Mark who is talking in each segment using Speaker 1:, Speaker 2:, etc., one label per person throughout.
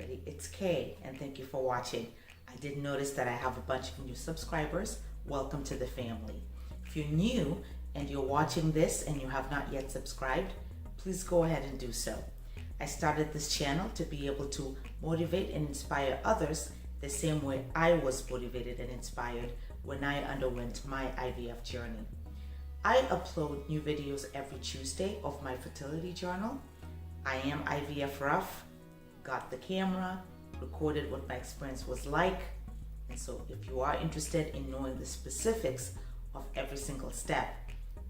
Speaker 1: everybody, it's Kay and thank you for watching. I did notice that I have a bunch of new subscribers. Welcome to the family. If you're new and you're watching this and you have not yet subscribed, please go ahead and do so. I started this channel to be able to motivate and inspire others the same way I was motivated and inspired when I underwent my IVF journey. I upload new videos every Tuesday of my fertility journal. I am IVF rough, got the camera, recorded what my experience was like, and so if you are interested in knowing the specifics of every single step,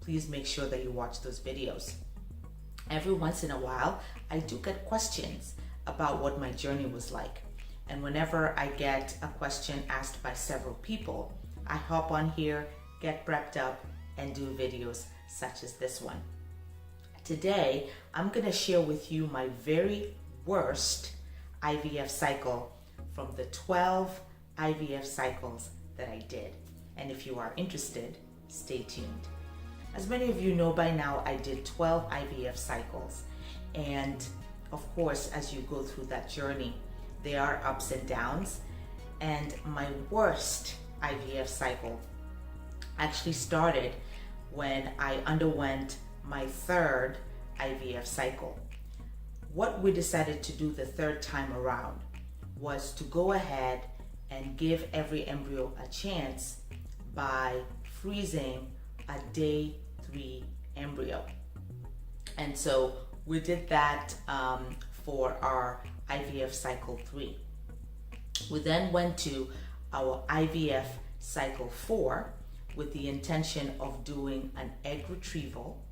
Speaker 1: please make sure that you watch those videos. Every once in a while, I do get questions about what my journey was like, and whenever I get a question asked by several people, I hop on here, get prepped up, and do videos such as this one. Today, I'm going to share with you my very worst IVF cycle from the 12 IVF cycles that I did. And if you are interested, stay tuned. As many of you know by now, I did 12 IVF cycles. And of course, as you go through that journey, there are ups and downs. And my worst IVF cycle actually started when I underwent my third IVF cycle. What we decided to do the third time around was to go ahead and give every embryo a chance by freezing a day 3 embryo. And so we did that for our IVF cycle 3. We then went to our IVF cycle 4 with the intention of doing an egg retrieval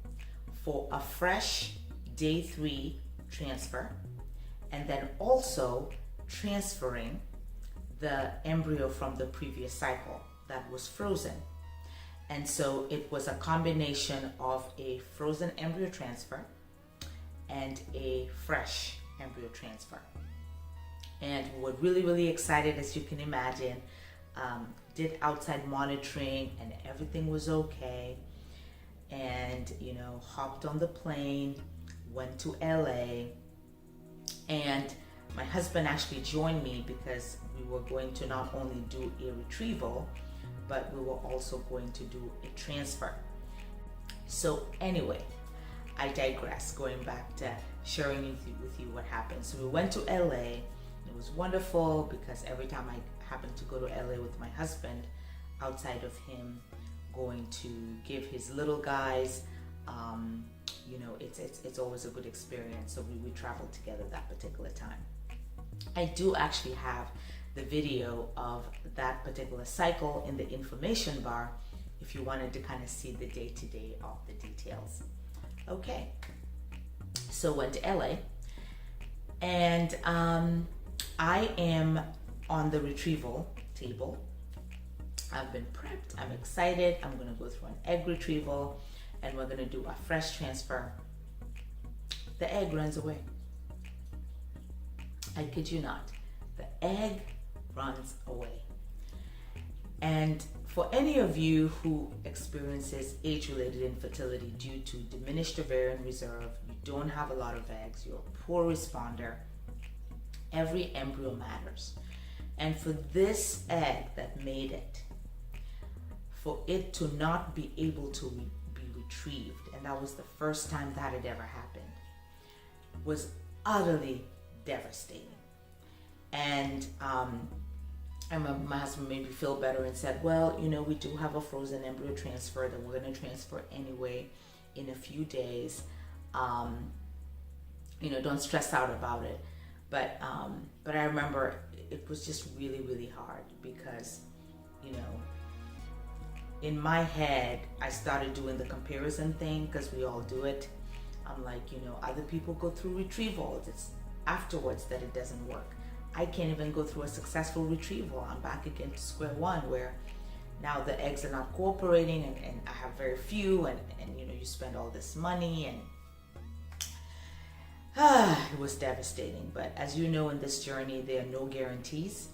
Speaker 1: for a fresh day 3 transfer, and then also transferring the embryo from the previous cycle that was frozen. And so it was a combination of a frozen embryo transfer and a fresh embryo transfer. And we were really excited, as you can imagine. Did outside monitoring and everything was okay, and hopped on the plane, went to LA, and my husband actually joined me because we were going to not only do a retrieval, but we were also going to do a transfer. So anyway, I digress, going back to sharing with you what happened. So we went to LA. It was wonderful because every time I happened to go to LA with my husband, outside of him going to give his little guys, it's always a good experience. So we traveled together that particular time. I do actually have the video of that particular cycle in the information bar if you wanted to kind of see the day-to-day of the details. Okay, so went to LA, and I am on the retrieval table. I've been prepped, I'm excited. I'm gonna go through an egg retrieval and we're gonna do a fresh transfer. The egg runs away. I kid you not, the egg runs away. And for any of you who experiences age-related infertility due to diminished ovarian reserve, you don't have a lot of eggs, you're a poor responder, every embryo matters. And for this egg that made it, for it to not be able to be retrieved, and that was the first time that had ever happened, was utterly devastating. And I remember my husband made me feel better and said, well, we do have a frozen embryo transfer that we're going to transfer anyway in a few days. Don't stress out about it. But I remember it was just really hard because, in my head, I started doing the comparison thing because we all do it. I'm like, other people go through retrievals. It's afterwards that it doesn't work. I can't even go through a successful retrieval. I'm back again to square one where now the eggs are not cooperating and I have very few and you spend all this money and it was devastating. But as you know, in this journey, there are no guarantees.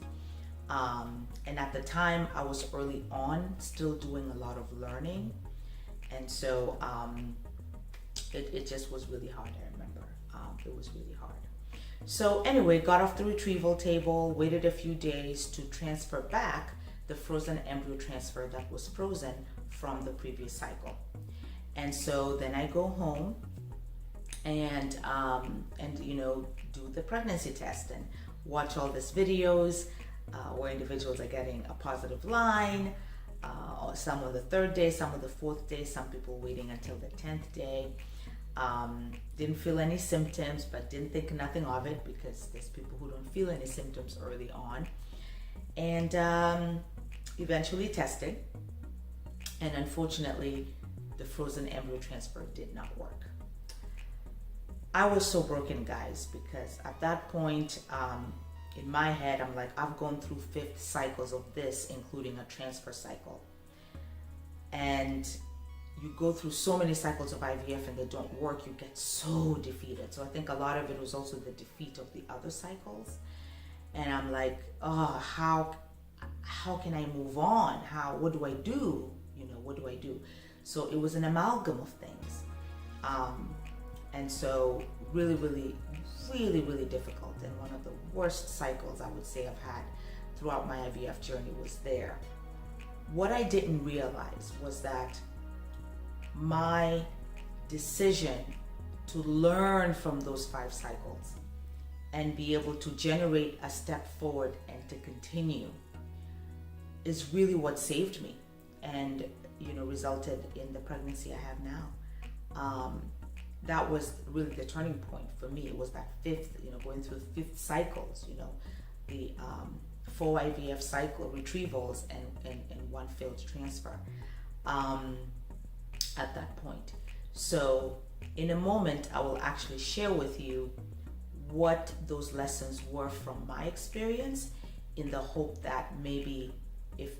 Speaker 1: And at the time, I was early on, still doing a lot of learning. And so it just was really hard, I remember. It was really hard. So anyway, got off the retrieval table, waited a few days to transfer back the frozen embryo transfer that was frozen from the previous cycle. And so then I go home and do the pregnancy test and watch all these videos where individuals are getting a positive line, some on the 3rd day, some on the 4th day, some people waiting until the 10th day. Didn't feel any symptoms, but didn't think nothing of it because there's people who don't feel any symptoms early on. And eventually tested, and unfortunately the frozen embryo transfer did not work. I was so broken, guys, because at that point in my head I'm like, I've gone through 5 cycles of this, including a transfer cycle, and you go through so many cycles of IVF and they don't work, you get so defeated. So I think a lot of it was also the defeat of the other cycles, and I'm like, oh, how can I move on? What do I do? What do I do? So it was an amalgam of things. And so really, really, really, really difficult. And one of the worst cycles I would say I've had throughout my IVF journey was there. What I didn't realize was that my decision to learn from those 5 cycles and be able to generate a step forward and to continue is really what saved me and resulted in the pregnancy I have now. That was really the turning point for me. It was that 5th, going through 5th cycles, the 4 IVF cycle retrievals and 1 failed transfer at that point. So in a moment, I will actually share with you what those lessons were from my experience, in the hope that maybe if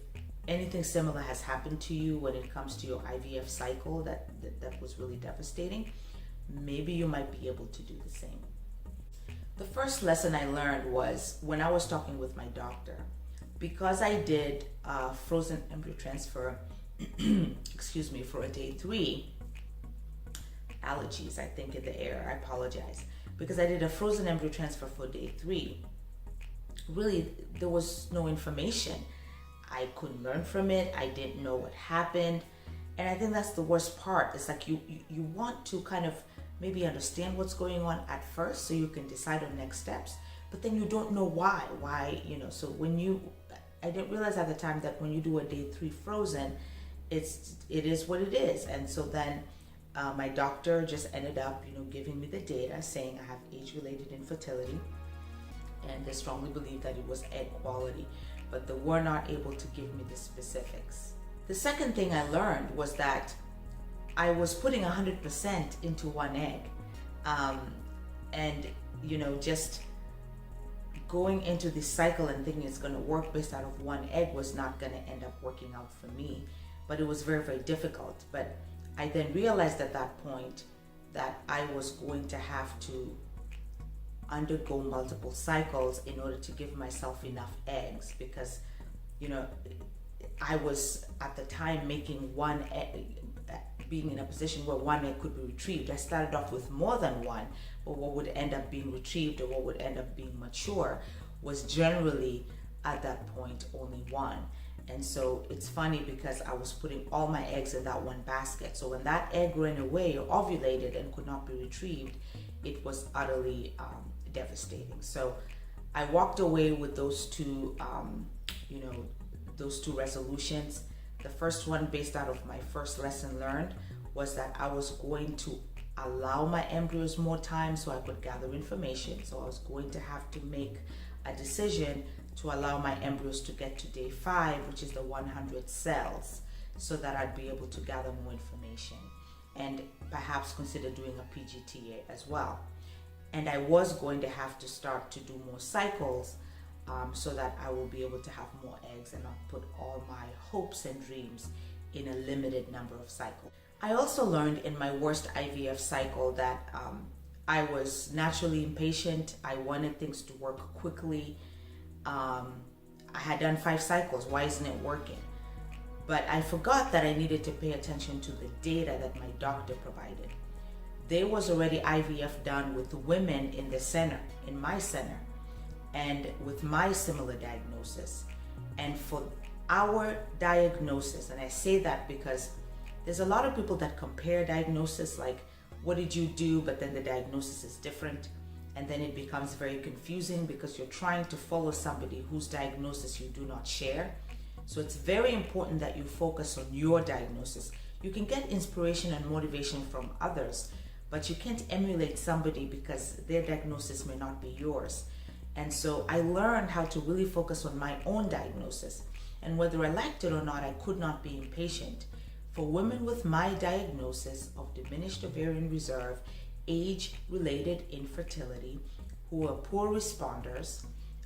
Speaker 1: anything similar has happened to you when it comes to your IVF cycle that was really devastating, maybe you might be able to do the same. The first lesson I learned was when I was talking with my doctor. Because I did frozen embryo transfer excuse me, for a day 3, allergies I think in the air, I apologize, because I did a frozen embryo transfer for day 3, really there was no information. I couldn't learn from it. I didn't know what happened. And I think that's the worst part. It's like you want to kind of maybe understand what's going on at first so you can decide on next steps, but then you don't know why, so I didn't realize at the time that when you do a day 3 frozen, it is what it is. And so then my doctor just ended up, giving me the data saying I have age-related infertility, and they strongly believe that it was egg quality, but they were not able to give me the specifics. The second thing I learned was that I was putting 100% into 1 egg, and just going into this cycle and thinking it's going to work based out of 1 egg was not going to end up working out for me. But it was very, very difficult. But I then realized at that point that I was going to have to undergo multiple cycles in order to give myself enough eggs, because I was at the time making 1 egg, being in a position where 1 egg could be retrieved. I started off with more than 1, but what would end up being retrieved or what would end up being mature was generally at that point only 1. And so it's funny because I was putting all my eggs in that 1 basket. So when that egg ran away or ovulated and could not be retrieved, it was utterly devastating. So I walked away with those 2, those 2 resolutions. The first one, based out of my first lesson learned, was that I was going to allow my embryos more time so I could gather information. So I was going to have to make a decision to allow my embryos to get to day 5, which is the 100 cells, so that I'd be able to gather more information and perhaps consider doing a PGTA as well. And I was going to have to start to do more cycles so that I will be able to have more eggs and not put all my hopes and dreams in a limited number of cycles. I also learned in my worst IVF cycle that I was naturally impatient. I wanted things to work quickly. I had done 5 cycles. Why isn't it working? But I forgot that I needed to pay attention to the data that my doctor provided. there was already IVF done with women in the center, in my center, and with my similar diagnosis. And for our diagnosis, and I say that because there's a lot of people that compare diagnosis, like, what did you do? But then the diagnosis is different. And then it becomes very confusing because you're trying to follow somebody whose diagnosis you do not share. So it's very important that you focus on your diagnosis. You can get inspiration and motivation from others, but you can't emulate somebody because their diagnosis may not be yours. And so I learned how to really focus on my own diagnosis. And whether I liked it or not, I could not be impatient. For women with my diagnosis of diminished ovarian reserve, age-related infertility, who were poor responders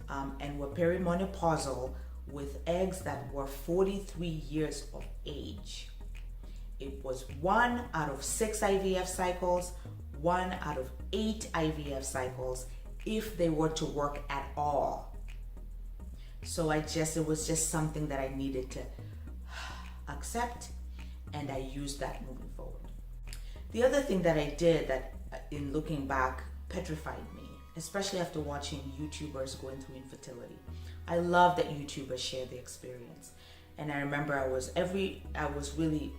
Speaker 1: and were perimenopausal with eggs that were 43 years of age. It was 1 out of 6 IVF cycles, 1 out of 8 IVF cycles, if they were to work at all. So it was just something that I needed to accept, and I used that moving forward. The other thing that I did that, in looking back, petrified me, especially after watching YouTubers going through infertility. I love that YouTubers share their experience. And I remember I was really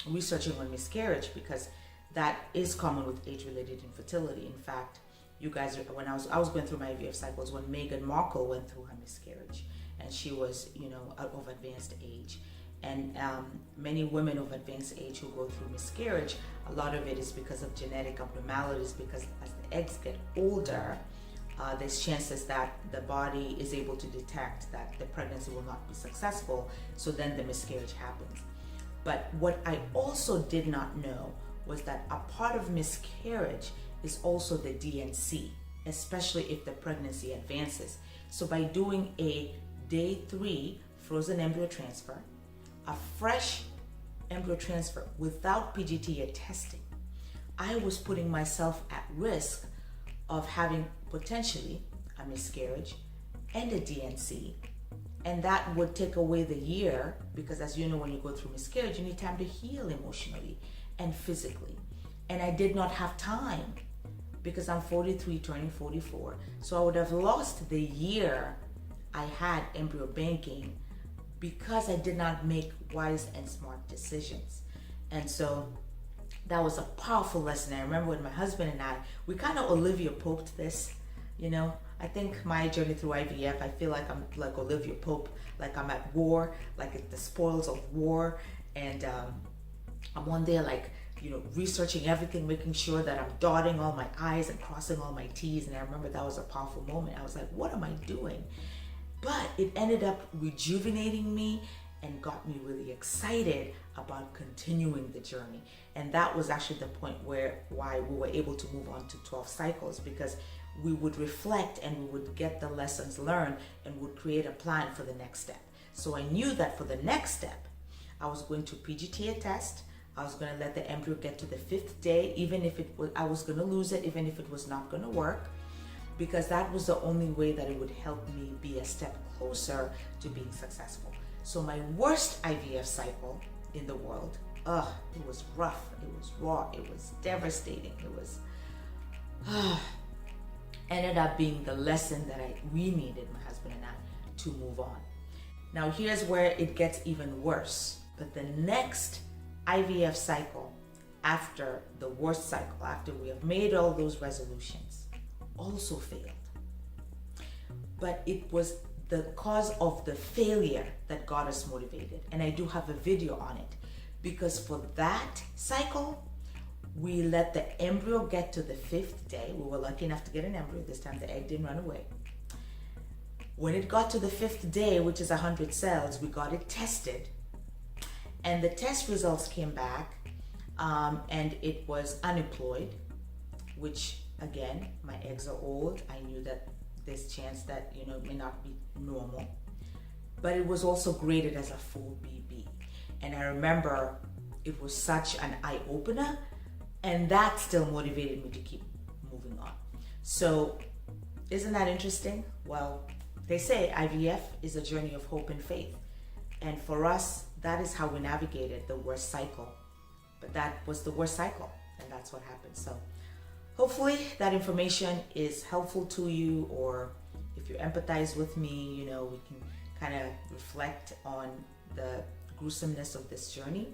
Speaker 1: researching on miscarriage, because that is common with age-related infertility. In fact, you guys, when I was going through my IVF cycles when Meghan Markle went through her miscarriage, and she was, of advanced age. And many women of advanced age who go through miscarriage, a lot of it is because of genetic abnormalities, because as the eggs get older, there's chances that the body is able to detect that the pregnancy will not be successful, so then the miscarriage happens. But what I also did not know was that a part of miscarriage is also the DNC, especially if the pregnancy advances. So by doing a day 3 frozen embryo transfer, a fresh embryo transfer without PGTA testing, I was putting myself at risk of having potentially a miscarriage and a DNC, and that would take away the year, because as you know, when you go through miscarriage, you need time to heal emotionally and physically. And I did not have time because I'm 43 turning 44. So I would have lost the year I had embryo banking because I did not make wise and smart decisions. And so that was a powerful lesson. I remember when my husband and I, we kind of Olivia Poped this, I think my journey through IVF, I feel like I'm like Olivia Pope, like I'm at war, like it's the spoils of war. And I'm on there like, researching everything, making sure that I'm dotting all my I's and crossing all my T's. And I remember that was a powerful moment. I was like, what am I doing? But it ended up rejuvenating me and got me really excited about continuing the journey. And that was actually the point why we were able to move on to 12 cycles, because we would reflect and we would get the lessons learned and would create a plan for the next step. So I knew that for the next step, I was going to PGTA test. I was going to let the embryo get to the 5th day, even if I was going to lose it, even if it was not going to work, because that was the only way that it would help me be a step closer to being successful. So my worst IVF cycle in the world, it was rough, it was raw, it was devastating, it was ended up being the lesson that we needed, my husband and I, to move on. Now here's where it gets even worse. But the next IVF cycle, after the worst cycle, after we have made all those resolutions, also failed. But it was the cause of the failure that got us motivated. And I do have a video on it, because for that cycle, we let the embryo get to the 5th day. We were lucky enough to get an embryo. This time the egg didn't run away. When it got to the 5th day, which is 100 cells, we got it tested. And the test results came back, and it was aneuploid, which again, my eggs are old. I knew that there's a chance that, it may not be normal. But it was also graded as a full BB. And I remember it was such an eye-opener, and that still motivated me to keep moving on. So isn't that interesting? Well, they say IVF is a journey of hope and faith. And for us, that is how we navigated the worst cycle. But that was the worst cycle. and that's what happened. So hopefully that information is helpful to you, or if you empathize with me, you know, we can kind of reflect on the gruesomeness of this journey.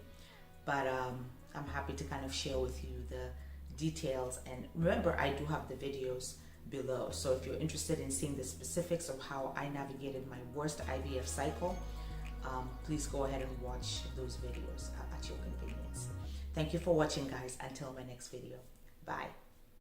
Speaker 1: But I'm happy to kind of share with you the details. And remember, I do have the videos below. So if you're interested in seeing the specifics of how I navigated my worst IVF cycle, please go ahead and watch those videos at your convenience. Thank you for watching, guys. Until my next video. Bye.